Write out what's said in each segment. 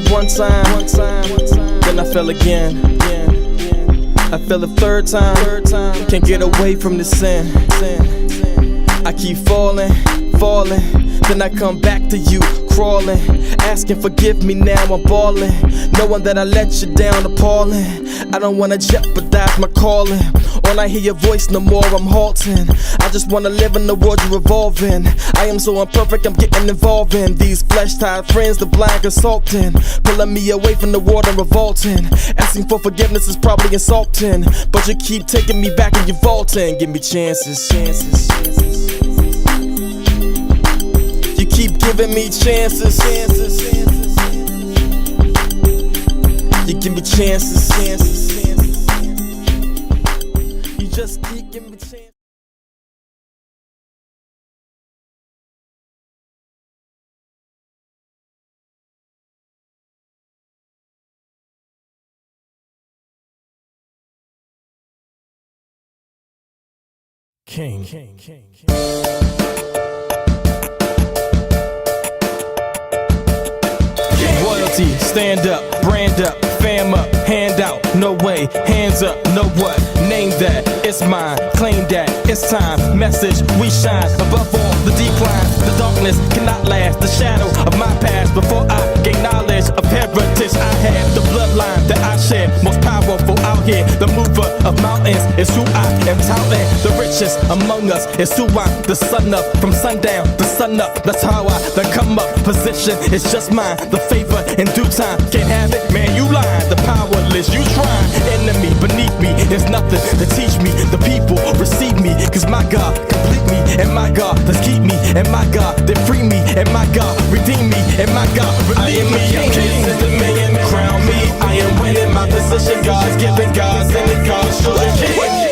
felt one time, then I fell again. I fell a third time, can't get away from the sin. I keep falling, then I come back to you, crawling, asking forgive me now I'm ballin', knowing that I let you down, appalling. I don't wanna jeopardize my calling. When I hear your voice no more I'm halting. I just wanna live in the world you're revolving. I am so imperfect I'm getting involved in these flesh-tied friends, the blind consulting, pulling me away from the world and revolting. Asking for forgiveness is probably insulting, but you keep taking me back and you're vaulting. Give me chances. You keep giving me chances. You give me chances. You just keep giving me chances. King. Royalty, stand up, brand up, fam up, hand out, no way, hands up, know what, name that, it's mine, claim that, it's time, message, we shine, above all, the decline, the darkness cannot last, the shadow of my past, before I gain knowledge of heritage, I have the bloodline that I share, most powerful out here, the mover of mountains is who I am touting, the richest among us is who I'm the son of, from sundown to sun up, that's how I the come up, position is just mine, the favor in due time, can't have it, man you lying, the powerless you trying, enemy beneath me, there's nothing to teach me, the people receive me, cause my God complete me, and my God does keep me, and my God they free me, and my God redeem me, and my God relieve me, I'm king in the million, crown me, I am winning my position, God's giving, God's in it, God's surely king.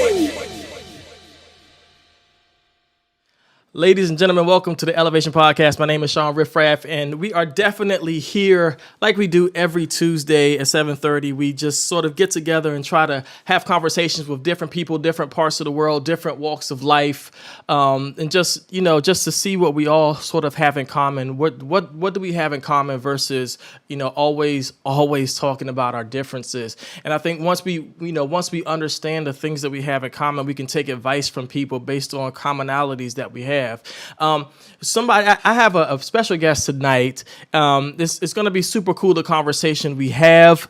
Ladies and gentlemen, welcome to the Elevation Podcast. My name is Shawn Riff-Raff, and we are definitely here like we do every Tuesday at 7:30. We just sort of get together and try to have conversations with different people, different parts of the world, different walks of life, and just to see what we all sort of have in common. What do we have in common versus always talking about our differences. And I think once we understand the things that we have in common, we can take advice from people based on commonalities that we have. I have a special guest tonight. It's going to be super cool, the conversation we have.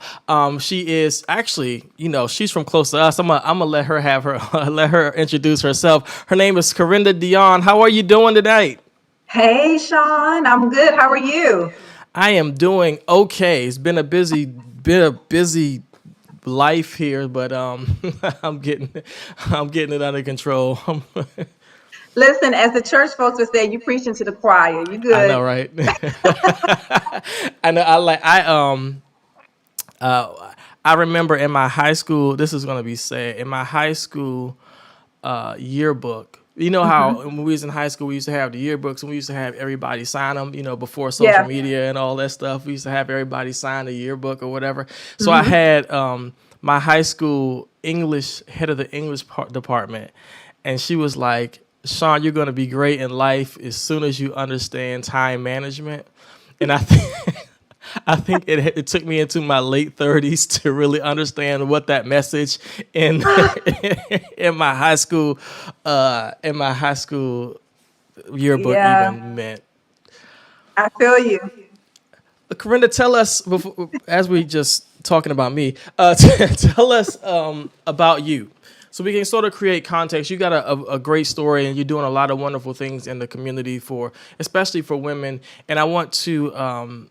She is actually, she's from close to us. I'm gonna let her introduce herself. Her name is Carenda Deonne. How are you doing tonight? Hey, Shawn. I'm good. How are you? I am doing okay. It's been a busy life here, but I'm getting it under control. Listen, as the church folks would say, you preaching to the choir. You good? I know, right? I remember in my high school. This is gonna be sad. In my high school yearbook, you know how when we was in high school, we used to have the yearbooks, and we used to have everybody sign them. Before social media and all that stuff, we used to have everybody sign the yearbook or whatever. So I had my high school English head of the English department, and she was like, Shawn, you're going to be great in life as soon as you understand time management. And I think it took me into my late 30s to really understand what that message in my high school yearbook even meant. I feel you. Carenda, tell us, as we just talking about me, tell us about you. So we can sort of create context. You got a great story, and you're doing a lot of wonderful things in the community especially for women. And I want to,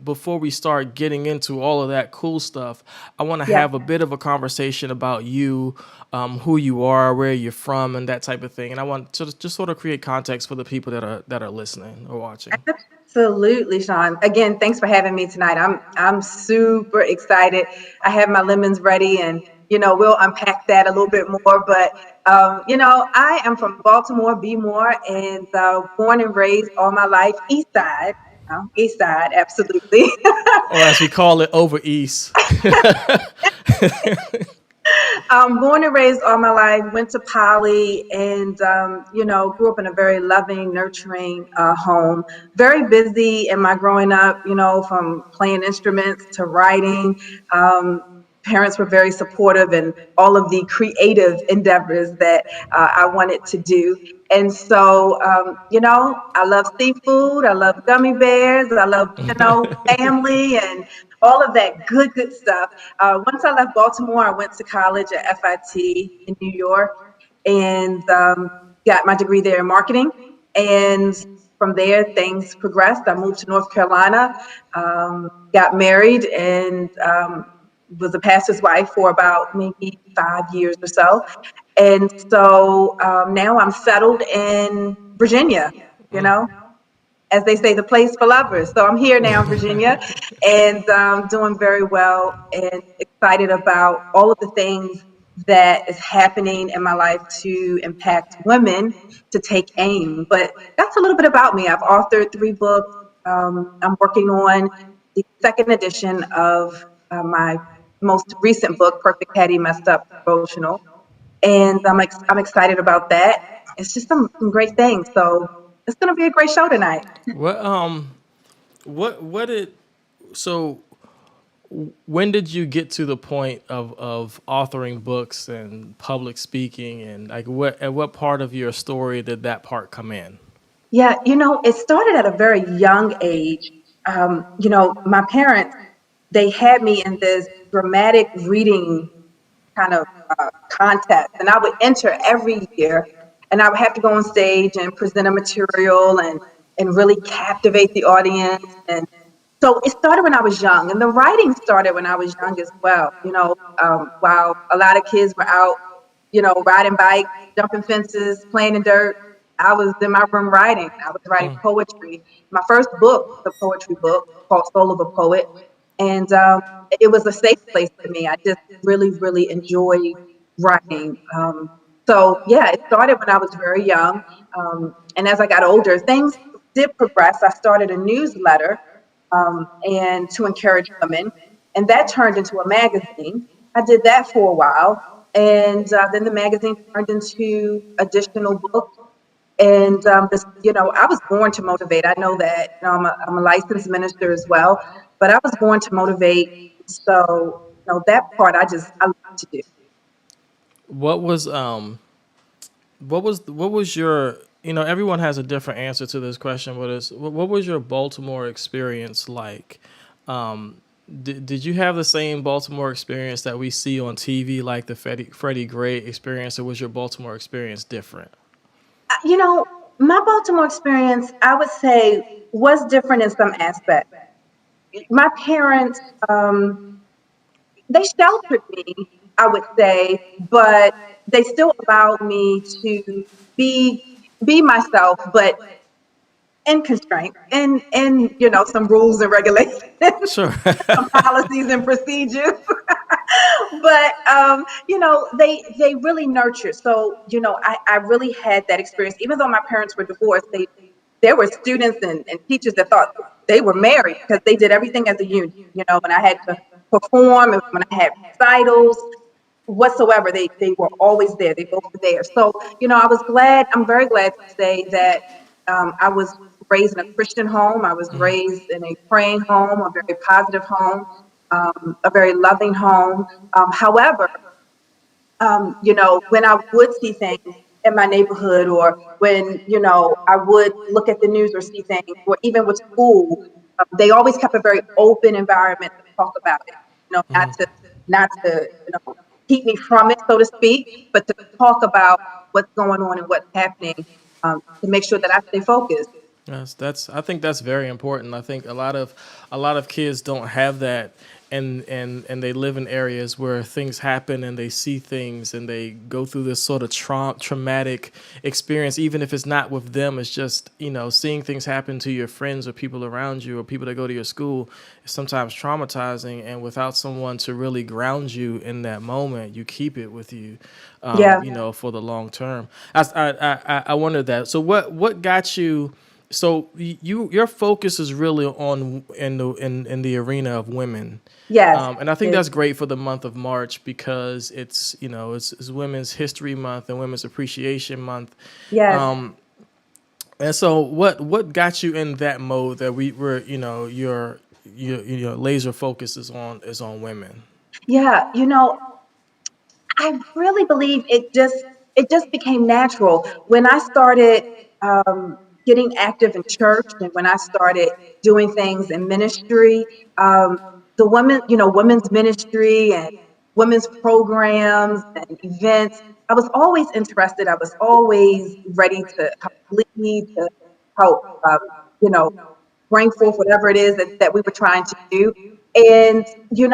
before we start getting into all of that cool stuff, I want to have a bit of a conversation about you, who you are, where you're from, and that type of thing. And I want to just sort of create context for the people that are listening or watching. Absolutely, Shawn. Again, thanks for having me tonight. I'm super excited. I have my lemons ready, and we'll unpack that a little bit more. But I am from Baltimore, B-more, and born and raised all my life East Side. East Side, absolutely. Or as we call it, over East. Born and raised all my life, went to Poly, and grew up in a very loving, nurturing home. Very busy in my growing up, from playing instruments to writing. Parents were very supportive in all of the creative endeavors that I wanted to do. And so, I love seafood, I love gummy bears, I love, family and all of that good stuff. Once I left Baltimore, I went to college at FIT in New York and got my degree there in marketing. And from there, things progressed. I moved to North Carolina, got married, and was a pastor's wife for about maybe 5 years or so. And so now I'm settled in Virginia, you know, as they say, the place for lovers. So I'm here now in Virginia and doing very well and excited about all of the things that is happening in my life to impact women to take aim. But that's a little bit about me. I've authored 3 books. I'm working on the second edition of my most recent book, Perfect Patty Messed Up Devotional. And I'm excited about that. It's just some great things. So it's going to be a great show tonight. What what did so when did you get to the point of authoring books and public speaking, and like what at what part of your story did that part come in? Yeah, it started at a very young age. My parents, they had me in this dramatic reading kind of contest, and I would enter every year, and I would have to go on stage and present a material and really captivate the audience. And so it started when I was young, and the writing started when I was young as well. While a lot of kids were out, riding bikes, jumping fences, playing in dirt, I was in my room writing. I was writing poetry. My first book was a poetry book called Soul of a Poet, and it was a safe place for me. I just really, really enjoy writing. So yeah, it started when I was very young, and as I got older, things did progress. I started a newsletter and to encourage women. And that turned into a magazine. I did that for a while. And then the magazine turned into additional books. And I was born to motivate. I know that. I'm a licensed minister as well, but I was born to motivate. So, that part I love to do. What was what was your everyone has a different answer to this question, but what was your Baltimore experience like? Did you have the same Baltimore experience that we see on TV, like the Freddie Gray experience, or was your Baltimore experience different? You know, my Baltimore experience, I would say, was different in some aspects. My parents, they sheltered me, I would say, but they still allowed me to be be myself, but in constraints and some rules and regulations, Sure. some policies and procedures. But they really nurtured. So I really had that experience. Even though my parents were divorced, there were students and teachers that thought they were married because they did everything as a unit. When I had to perform and when I had recitals whatsoever, they were always there. They both were there. So I'm very glad to say that I was raised in a Christian home. I was raised in a praying home, a very positive home, a very loving home. However, when I would see things in my neighborhood, or when, I would look at the news or see things, or even with school, they always kept a very open environment to talk about it, not to keep me from it, so to speak, but to talk about what's going on and what's happening, to make sure that I stay focused. Yes, that's. I think that's very important. I think a lot of kids don't have that, and they live in areas where things happen and they see things and they go through this sort of traumatic experience. Even if it's not with them, it's just seeing things happen to your friends or people around you or people that go to your school is sometimes traumatizing. And without someone to really ground you in that moment, you keep it with you, Yeah. for the long term. I wondered that. So what got you So your focus is really on in the arena of women. Yes. And I think It, that's great for the month of March because it's Women's History Month and Women's Appreciation Month. yes. And so what got you in that mode that we were your laser focus is on women. Yeah. I really believe it just became natural when I started getting active in church and when I started doing things in ministry. Um, the women's ministry and women's programs and events. I was always interested. I was always ready to help lead, to help, you know, bring forth whatever it is that we were trying to do. And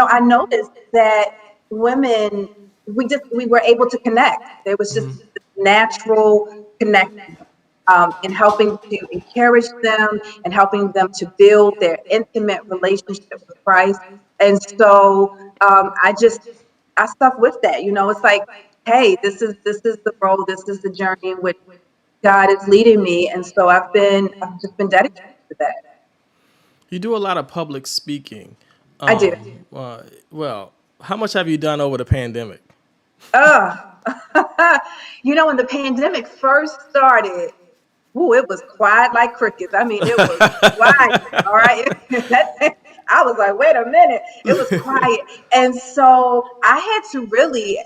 I noticed that women we were able to connect. There was just this natural connection in helping to encourage them and helping them to build their intimate relationship with Christ. And so I stuck with that. It's like, hey, this is the road, this is the journey in which God is leading me, and so I've just been dedicated to that. You do a lot of public speaking. I do. Well, how much have you done over the pandemic? Oh, when the pandemic first started, ooh, it was quiet like crickets. I mean, it was quiet. All right. I was like, wait a minute. It was quiet. And so I had to really,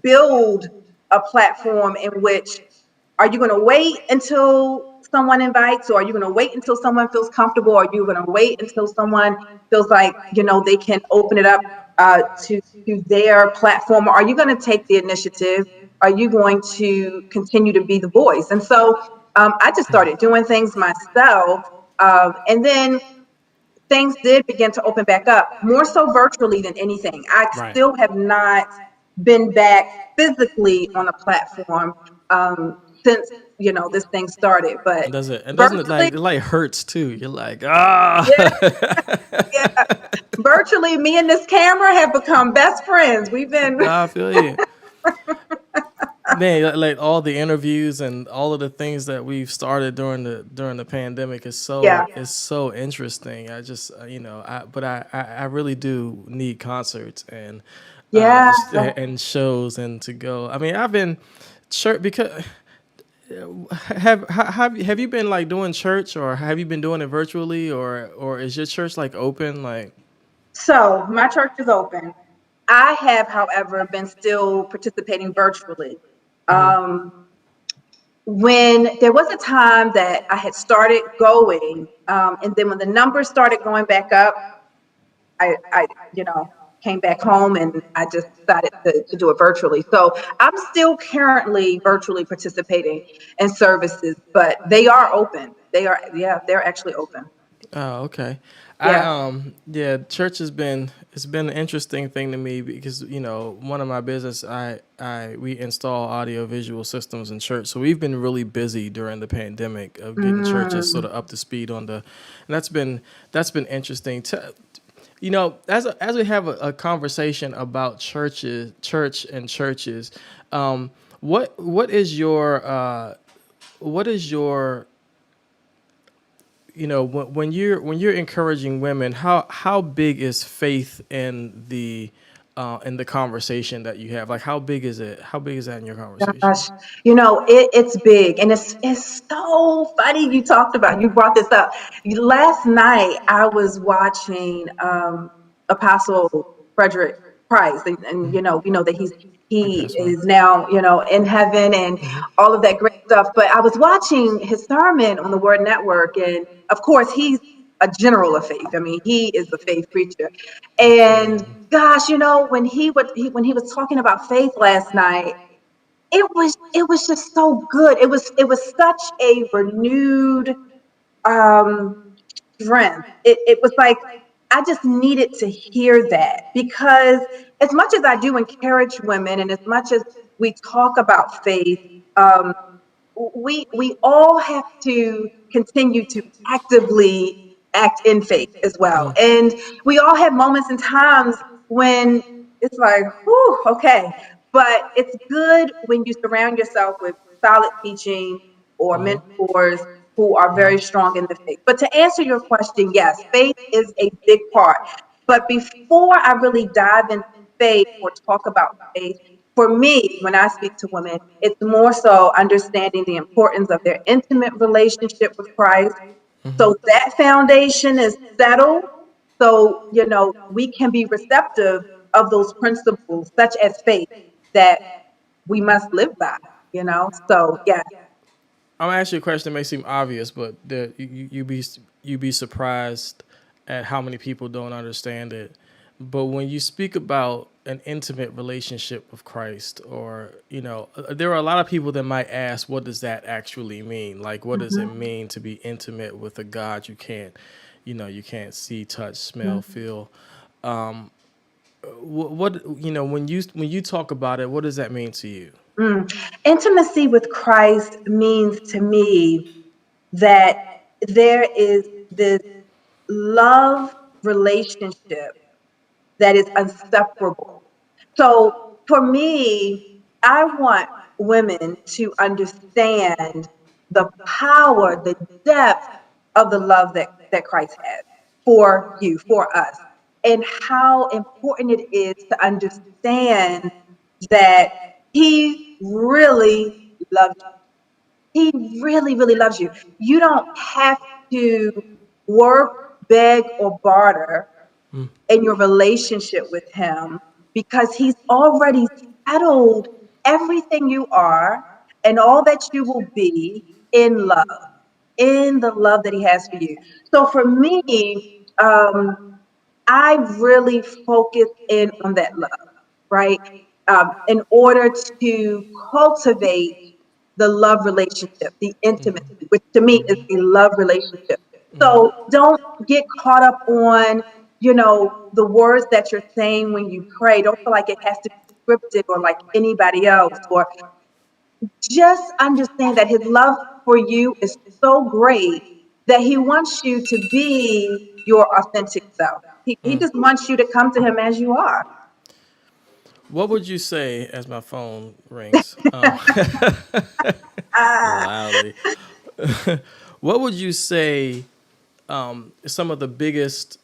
build a platform in which are you going to wait until someone invites, or are you going to wait until someone feels comfortable? Or are you going to wait until someone feels like, they can open it up to their platform? Or are you going to take the initiative? Are you going to continue to be the voice? And so I just started doing things myself. And then things did begin to open back up, more so virtually than anything. I Right. still have not been back physically on a platform since this thing started, but And doesn't virtually, it like hurts too? You're like, ah. yeah, yeah, virtually, me and this camera have become best friends. We've been, I feel you. Man, like all the interviews and all of the things that we've started during the pandemic yeah, is so interesting. I just I really do need concerts yeah. and shows and to go. I mean, I've been church because have you been like doing church, or have you been doing it virtually, or is your church like open like? So my church is open. I have, however, been still participating virtually. Um, when there was a time that I had started going, and then when the numbers started going back up, I came back home and I just decided to do it virtually. So I'm still currently virtually participating in services, but they are open. Yeah, they're actually open. Oh, okay. I Yeah. yeah, church it's been an interesting thing to me because one of my business I we install audio visual systems in church, so we've been really busy during the pandemic of getting churches sort Mm, of up to speed on and that's been interesting. As we have a conversation about church and churches, um, what is your when you're encouraging women, how big is faith in the conversation that you have? Like, how big is it? How big is that in your conversation? gosh, it's big, and it's so funny you brought this up. Last night I was watching Apostle Frederick Price, and we know that Okay, he that's fine. is now in heaven and all of that great stuff. But I was watching his sermon on the Word Network, and of course he's a general of faith. I mean, he is the faith preacher, and Absolutely. gosh, when he was talking about faith last night, it was just so good. It was such a renewed um strength. It was like I just needed to hear that, because as much as I do encourage women and as much as we talk about faith, um we all have to continue to actively act in faith as well. And we all have moments and times when it's like, whew, okay. But it's good when you surround yourself with solid teaching, or mentors who are very strong in the faith. But to answer your question, yes, faith is a big part. But before I really dive into faith or talk about faith, for me, when I speak to women, it's more so understanding the importance of their intimate relationship with Christ. So that foundation is settled. So, we can be receptive of those principles, such as faith, that we must live by. So, yeah. I'm gonna ask you a question that may seem obvious, but you be surprised at how many people don't understand it. But when you speak about an intimate relationship with Christ, or there are a lot of people that might ask, what does that actually mean? Like, what does it Mhm. mean to be intimate with a God you can't, you can't see, touch, smell, Mhm. feel? What when you talk about it, what does that mean to you? Intimacy with Christ means to me that there is this love relationship that is inseparable. So for me, I want women to understand the power, the depth of the love that Christ has for you, for us, and how important it is to understand that He really loves you. He really, really loves you. You don't have to work, beg, or barter in your relationship with him because he's already settled everything you are and all that you will be in love, in the love that he has for you. So for me, um, I really focus in on that love, right? In order to cultivate the love relationship, the intimacy, which to me is a love relationship. So don't get caught up on, the words that you're saying when you pray. Don't feel like it has to be scripted or like anybody else, or just understand that his love for you is so great that he wants you to be your authentic self. He just wants you to come to him as you are. What would you say as my phone rings Ah, loudly? What would you say some of the biggest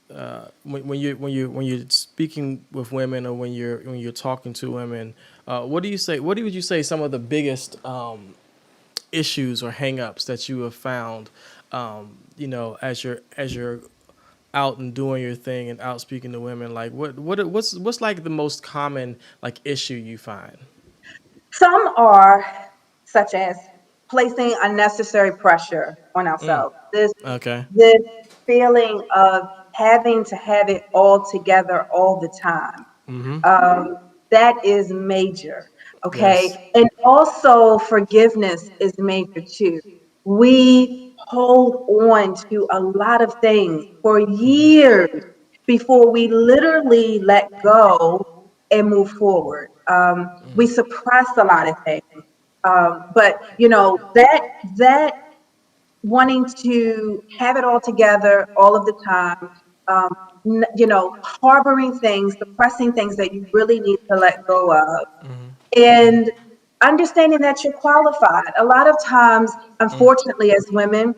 when you're speaking with women, or when you're talking to women? What do you say? What would you say some of the biggest issues or hangups that you have found? As you're out and doing your thing and out speaking to women, like what's like the most common like issue you find? some are such as placing unnecessary pressure on ourselves. Okay. This feeling of having to have it all together all the time. Um, that is major. Okay. Yes. And also forgiveness is major too. We hold on to a lot of things for years before we literally let go and move forward. We suppress a lot of things. But that wanting to have it all together all of the time, um, harboring things, suppressing things that you really need to let go of, and understanding that you're qualified. A lot of times, unfortunately, as women,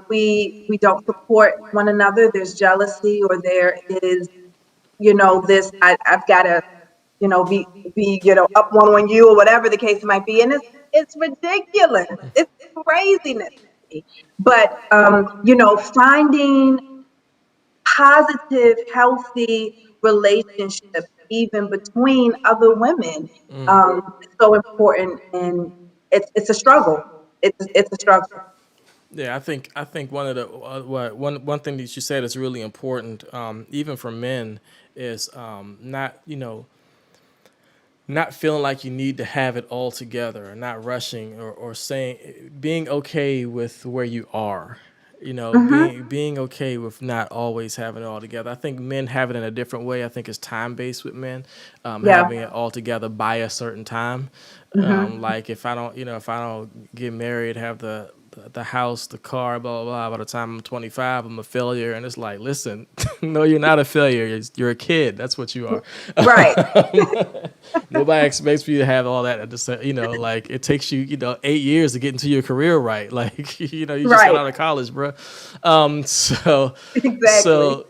we don't support one another. There's jealousy, or there is, this I've got to, be up one on you, or whatever the case might be, and it's ridiculous. It's craziness. But finding positive, healthy relationships even between other women is so important, and it's a struggle. It's a struggle. Yeah, I think one of the one thing that you said is really important, even for men, is not feeling like you need to have it all together, or not rushing, or saying, being okay with where you are. Hmm. Being okay with not always having it all together. I think men have it in a different way. I think it's time based with men, Yeah. having it all together by a certain time. Hmm. Like if I don't get married, have the the house, the car, blah, blah, blah. By the time I'm 25, I'm a failure. And it's like, listen, no, you're not a failure. You're a kid. That's what you are. Right. Nobody expects you to have all that at the same, like it takes you, 8 years to get into your career right. Like, you just got Right. out of college, bro. Um, so, Exactly. so,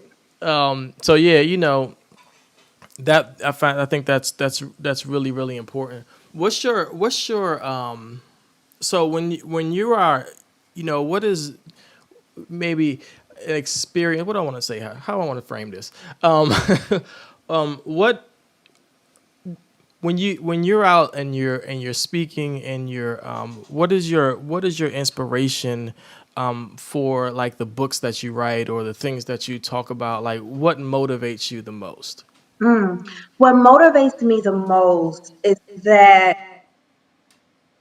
so yeah, that I think that's really, really important. What's your so when you are, what is maybe an experience? What do I want to say? How I want to frame this? Um, what when you're out and you're speaking and you're what is your inspiration for like the books that you write or the things that you talk about? Like what motivates you the most? Mm. What motivates me the most is that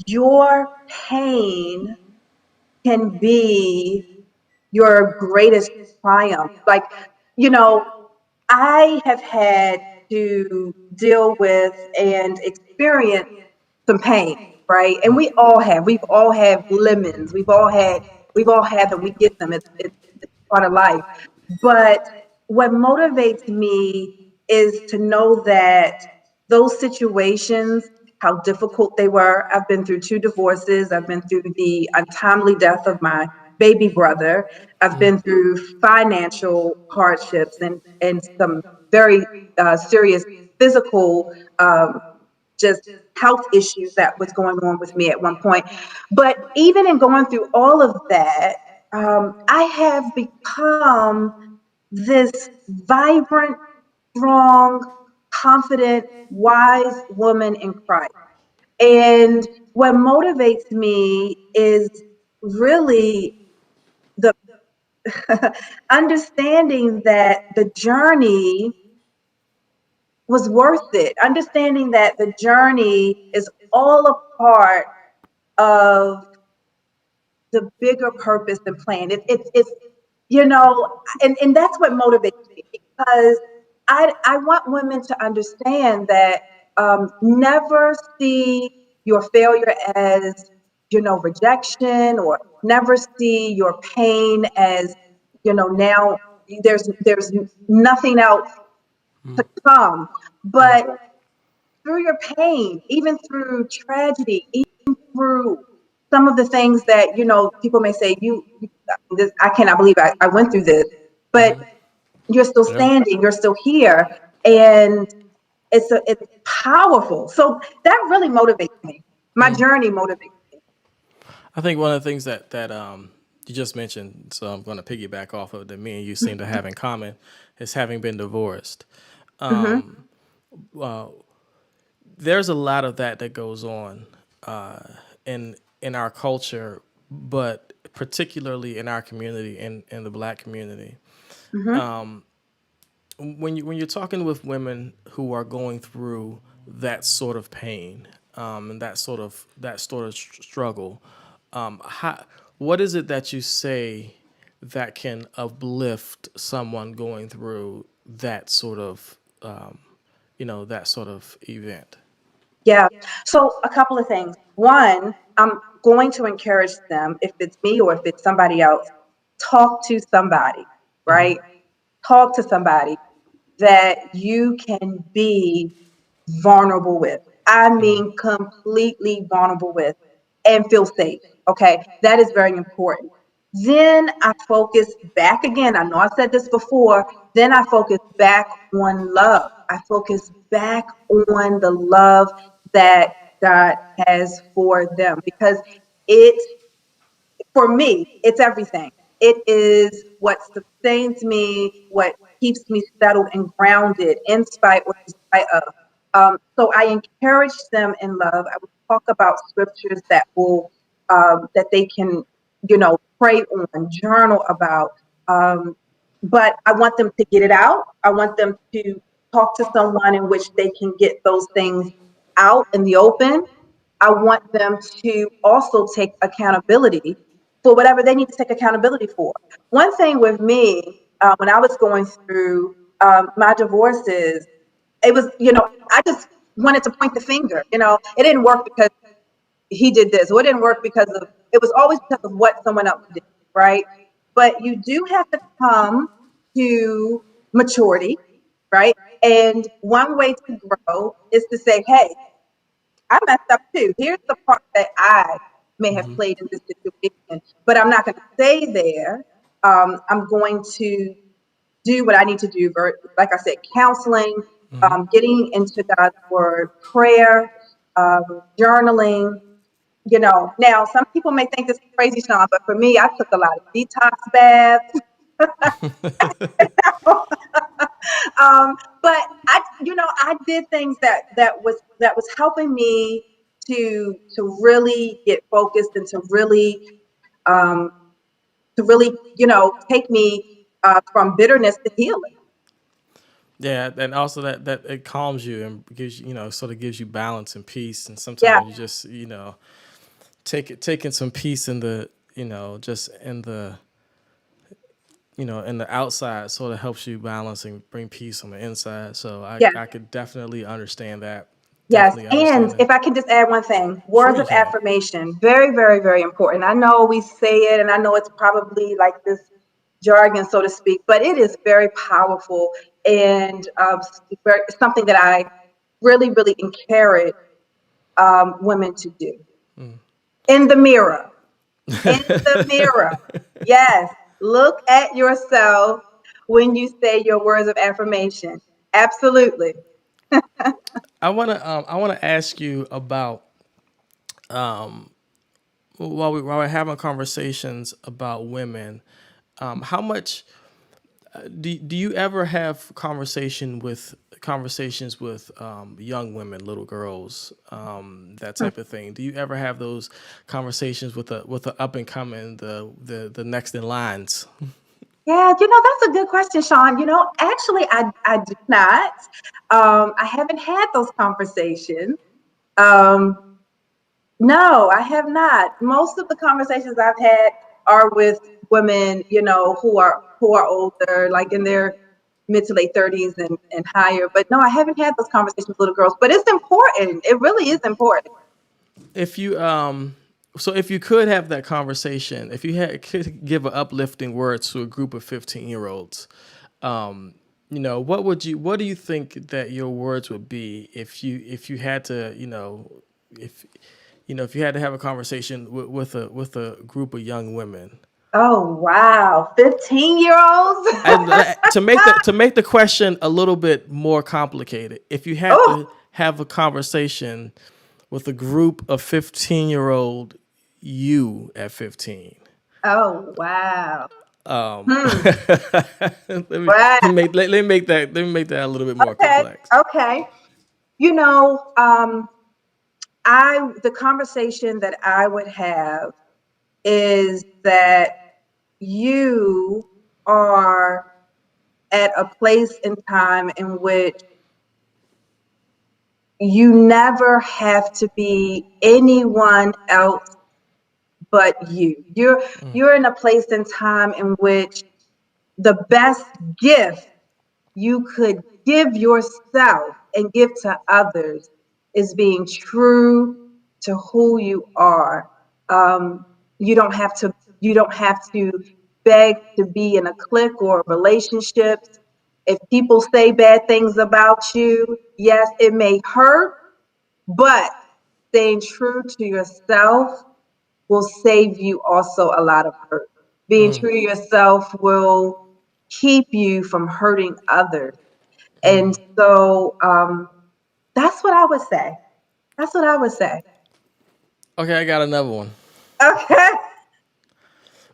your pain can be your greatest triumph. Like, you know, I have had to deal with and experience some pain, right? And we all have. We've all had lemons. We've all had them. We get them. It's part of life. But what motivates me is to know that those situations, how difficult they were. I've been through 2 divorces. I've been through the untimely death of my baby brother. I've been through financial hardships and some very serious physical just health issues that was going on with me at one point. But even in going through all of that, I have become this vibrant, strong, confident, wise woman in Christ. And what motivates me is really the understanding that the journey was worth it, understanding that the journey is all a part of the bigger purpose and plan. It's and that's what motivates me because I want women to understand that never see your failure as rejection, or never see your pain as now there's nothing else to come. But through your pain, even through tragedy, even through some of the things that people may say, this, I cannot believe I went through this, but you're still Yeah. standing, you're still here, and it's powerful. So that really motivates me. My journey motivates me. I think one of the things that you just mentioned, so I'm going to piggyback off of that me and you seem to have in common, is having been divorced. Hmm. Uh, there's a lot of that goes on in our culture, but particularly in our community, in the Black community. Hmm. When you're talking with women who are going through that sort of pain, and that sort of struggle, how, what is it that you say that can uplift someone going through that sort of event? Yeah. So a couple of things. One, I'm going to encourage them, if it's me or if it's somebody else, talk to somebody, right? Talk to somebody that you can be vulnerable with. I mean, completely vulnerable with, and feel safe. Okay. That is very important. Then I focus back again. I know I said this before. Then I focus back on love. I focus back on the love that God has for them, because it for me, it's everything. It is what sustains me, what keeps me settled and grounded in spite or in spite of. So I encourage them in love. I will talk about scriptures that they can, pray on, journal about. Um, but I want them to get it out. I want them to talk to someone in which they can get those things out in the open. I want them to also take accountability for whatever they need to take accountability for. One thing with me, when I was going through my divorces, it was, I just wanted to point the finger. It didn't work because he did this, or it didn't work because of, it was always because of what someone else did, right? But you do have to come to maturity, right? And one way to grow is to say, hey, I messed up too. Here's the part that I may have played in this situation, but I'm not going to stay there. I'm going to do what I need to do. Like I said, counseling, getting into God's word, prayer, journaling. You know, now some people may think this is crazy, Shawn, but for me, I took a lot of detox baths. But I did things that was helping me to really get focused and um, to really take me from bitterness to healing. Yeah, and also that it calms you and gives you, sort of gives you balance and peace. And Yeah, sometimes you just, taking some peace in the, just in the outside sort of helps you balance and bring peace on the inside. So yeah. I could definitely understand that. Yes, Definitely and understand that. if I can just add one thing, Sure, words you of can. affirmation, very, very, very important. I know we say it, and I know it's probably like this jargon, so to speak, but it is very powerful and something that I really, really encourage women to do. In the mirror, in the mirror. Yes, look at yourself when you say your words of affirmation. Absolutely. I wanna ask you about while we're having conversations about women, how much do you ever have conversations with young women, little girls, that type of thing? Do you ever have those conversations with the up and coming, the next in lines? Yeah, that's a good question, Shawn. Actually, I do not. I haven't had those conversations. Um, no, I have not. Most of the conversations I've had are with women, who are older, like in their mid to late 30s and higher. But no, I haven't had those conversations with little girls. But it's important. It really is important. If you so if you could have that conversation, if you could give an uplifting word to a group of 15-year-olds, what do you think that your words would be if you had to, if you had to have a conversation with a group of young women? Oh, wow. 15-year-olds? And to make the question a little bit more complicated, if you had to Oh, have a conversation with a group of 15-year-old you at 15. oh, wow. Um, Hmm. Wow. let me make that a little bit more Okay. complex. Okay. You know, um, the conversation that I would have is that you are at a place in time in which you never have to be anyone else but you. You're in a place in time in which the best gift you could give yourself and give to others is being true to who you are. Um, you don't have to. You don't have to beg to be in a clique or relationships. If people say bad things about you, yes, it may hurt, but staying true to yourself will save you also a lot of hurt. Being true to yourself will keep you from hurting others. And so that's what I would say. That's what I would say. Okay, I got another one. Okay.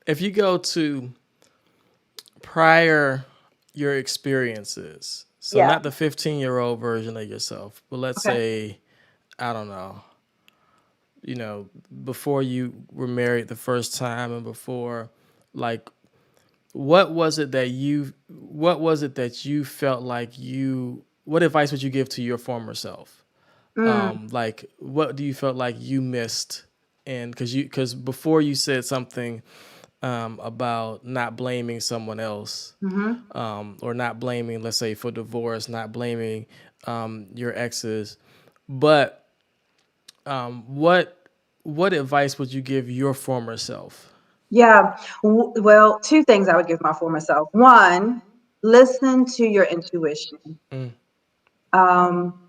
If you go to prior your experiences, so Yeah. not the 15-year-old version of yourself, but let's Okay. say, I don't know, before you were married the first time and before, like, what was it that you felt like what advice would you give to your former self? Mm, Like, what do you felt like you missed? And because before you said something about not blaming someone else, hmm. or not blaming, let's say, for divorce, not blaming your exes, but what what advice would you give your former self? Yeah. Well, two things I would give my former self. One, listen to your intuition. Mm, Um,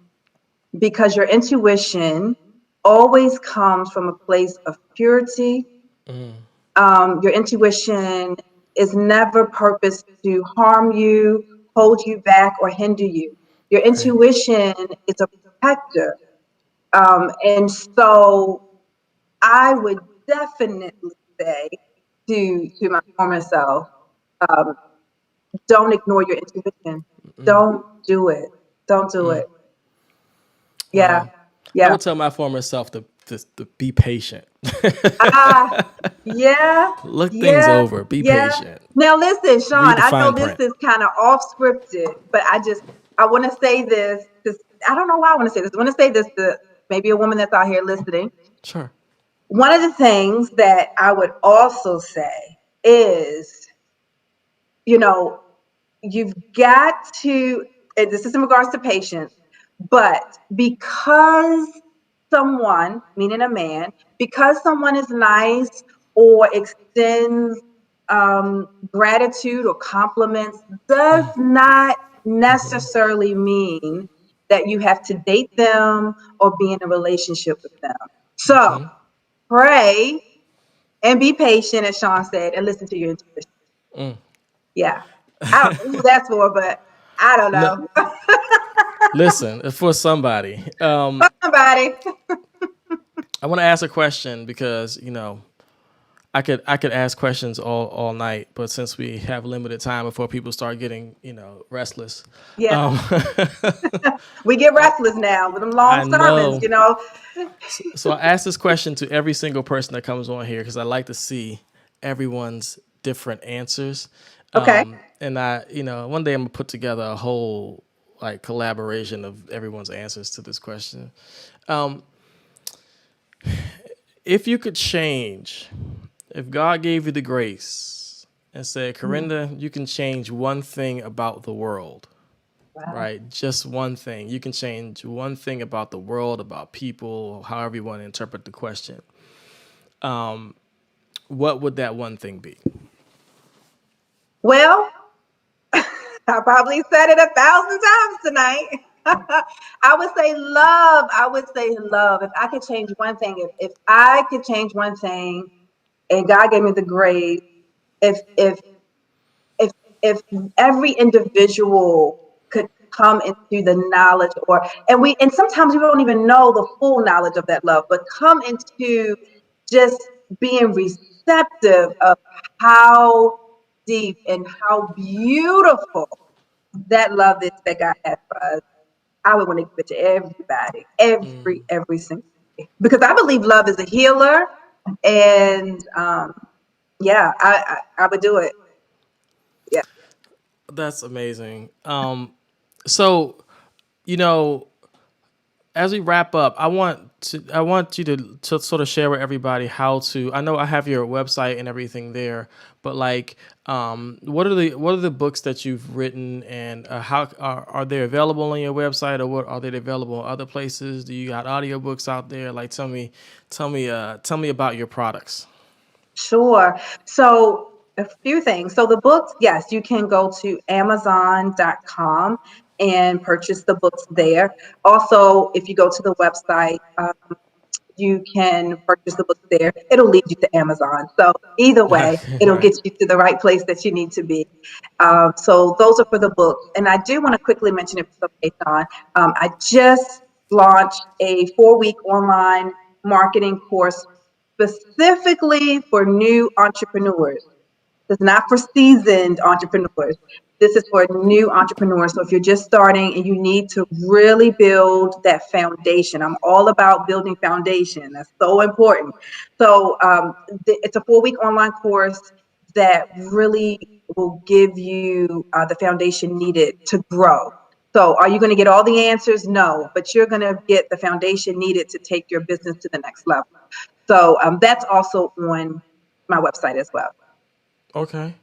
because your intuition always comes from a place of purity. mm, Your intuition is never purposed to harm you, hold you back, or hinder you. Your right. intuition is a protector. And so I would definitely say to my former self, um, don't ignore your intuition. Mm, Don't do it. Don't do mm. it. Yeah. Wow. I Yeah. would tell my former self to be patient. Ah, yeah, Look things yeah, over. Be yeah. patient. Now listen, Read Shawn, the I know fine this print. is kind of off scripted, but I want to say this. I don't know why I want to say this. I want to say this to maybe a woman that's out here listening. Sure. One of the things that I would also say is, you know, you've got to, and this is in regards to patience, but because someone, meaning a man, because someone is nice or extends gratitude or compliments, does not necessarily mean that you have to date them or be in a relationship with them. So pray and be patient, as Shawn said, and listen to your intuition. Yeah. I don't know who that's for, but I don't No, know. listen, it's for somebody. Somebody. I want to ask a question because I could ask questions all night, but since we have limited time before people start getting restless, Yeah. um, We get restless now with them long I sermons, know. So I ask this question to every single person that comes on here because I like to see everyone's different answers. Okay. And one day I'm gonna put together a whole like collaboration of everyone's answers to this question. If you could change, if God gave you the grace and said, Carenda, you can change one thing about the world, Wow. right? Just one thing. You can change one thing about the world, about people, however you want to interpret the question. What would that one thing be? Well, I probably said it 1,000 times tonight. I would say love. I would say love. If I could change one thing, if I could change one thing and God gave me the grace, if if if if every individual could come into the knowledge and sometimes we don't even know the full knowledge of that love, but come into just being receptive of how deep and how beautiful that love is that God has for us. I would want to give it to everybody, every single day, because I believe love is a healer, and yeah, I would do it. Yeah. That's amazing. So you know, as we wrap up, I want you to sort of share with everybody how to. I know I have your website and everything there, but like, what are the books that you've written, and how are they available on your website, or what are they available in other places? Do you got audiobooks out there? Like, tell me about your products. Sure. So a few things. So the books, yes, you can go to Amazon.com and purchase the books there. Also, if you go to the website, you can purchase the books there. It'll lead you to Amazon. So either way, it'll Right. get you to the right place that you need to be. So those are for the books. And I do want to quickly mention, if it's okay, Shawn, I just launched a 4-week online marketing course specifically for new entrepreneurs. It's not for seasoned entrepreneurs. This is for new entrepreneurs. So if you're just starting and you need to really build that foundation, I'm all about building foundation. That's so important. So it's a 4-week online course that really will give you the foundation needed to grow. So are you going to get all the answers? No, but you're going to get the foundation needed to take your business to the next level. So that's also on my website as well. Okay.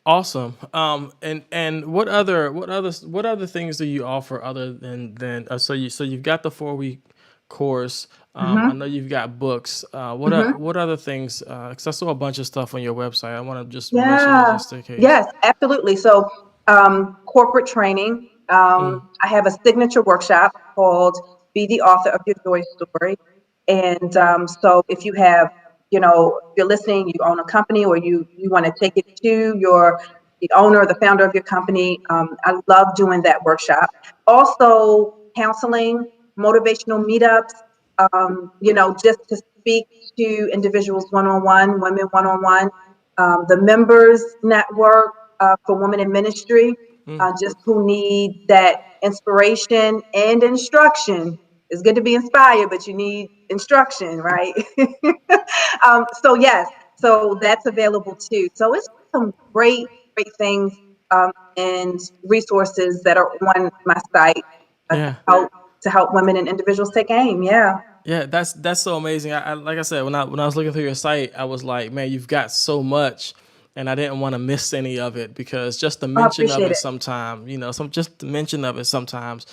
Awesome. And what other things do you offer other than so you've got the 4-week course. I know you've got books. What other things? Because I saw a bunch of stuff on your website. I want to just mention it Yeah. just in case. Yes, absolutely. So, corporate training. I have a signature workshop called "Be the Author of Your Joy Story," and so if you have, if you're listening, you own a company, or you want to take it to the owner or the founder of your company. I love doing that workshop. Also, counseling, motivational meetups. Just to speak to individuals one on one, women one on one, the members network for women in ministry, just who need that inspiration and instruction. It's good to be inspired, but you need instruction, right? So yes, so that's available too. So it's some great things and resources that are on my site Yeah. to help women and individuals take aim. Yeah. Yeah, that's so amazing. I like I said, when I was looking through your site, I was like, man, you've got so much, and I didn't want to miss any of it because just the I mention of appreciate it it. sometimes, just the mention of it sometimes,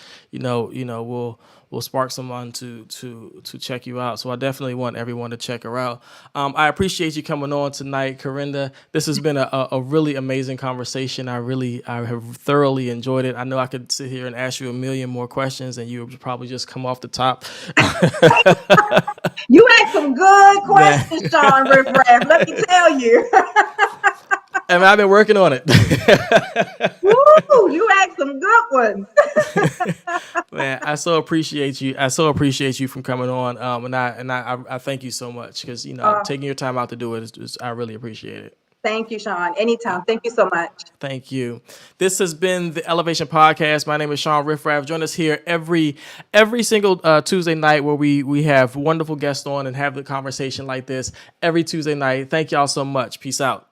will spark someone to check you out. So I definitely want everyone to check her out. I appreciate you coming on tonight, Carenda. This has been a really amazing conversation. I have thoroughly enjoyed it. I know I could sit here and ask you a million more questions, and you would probably just come off the top. You asked some good Man, questions, Shawn Riff-Raff. Let me tell you. and I've been working on it. Woo, you asked some good ones. Man, I so appreciate you. I so appreciate you from coming on. I thank you so much because taking your time out to do it I really appreciate it. Thank you, Shawn. Anytime. Thank you so much. Thank you. This has been the Elevation Podcast. My name is Shawn Riff-Raff. Join us here every single Tuesday night where we have wonderful guests on and have the conversation like this every Tuesday night. Thank y'all so much. Peace out.